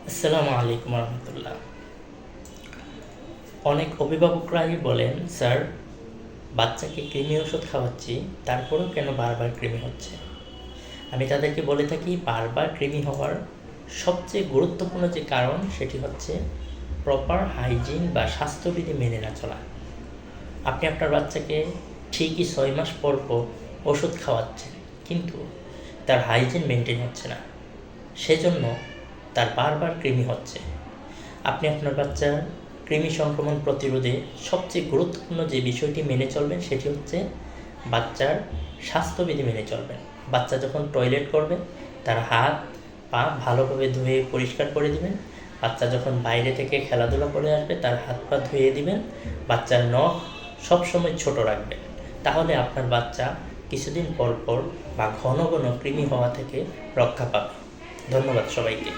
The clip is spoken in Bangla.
আসসালামু আলাইকুম রহমতুল্লাহ। অনেক অভিভাবকরাই বলেন, স্যার বাচ্চাকে কৃমি ওষুধ খাওয়াচ্ছি, তারপরেও কেন বারবার কৃমি হচ্ছে। আমি তাদেরকে বলে থাকি, বারবার কৃমি হওয়ার সবচেয়ে গুরুত্বপূর্ণ যে কারণ সেটি হচ্ছে প্রপার হাইজিন বা স্বাস্থ্যবিধি মেনে না চলা। আপনি আপনার বাচ্চাকে ঠিকই 6 মাস পর পর ওষুধ খাওয়াচ্ছেন, কিন্তু তার হাইজিন মেনটেন হচ্ছে না, সেজন্য তার বারবার কৃমি হচ্ছে। আপনি আপনার বাচ্চার কৃমি সংক্রমণ প্রতিরোধে সবচেয়ে গুরুত্বপূর্ণ যে বিষয়টি মেনে চলবেন সেটি হচ্ছে বাচ্চার স্বাস্থ্যবিধি মেনে চলবেন। বাচ্চা যখন টয়লেট করবে তার হাত পা ভালোভাবে ধুয়ে পরিষ্কার করে দিবেন। বাচ্চা যখন বাইরে থেকে খেলাধুলা করে আসবে তার হাত পা ধুয়ে দিবেন। বাচ্চার নখ সবসময় ছোট রাখবেন। তাহলে আপনার বাচ্চা কিছুদিন পর পর বা ঘন ঘন কৃমি হওয়া থেকে রক্ষা পাবে। ধন্যবাদ সবাইকে।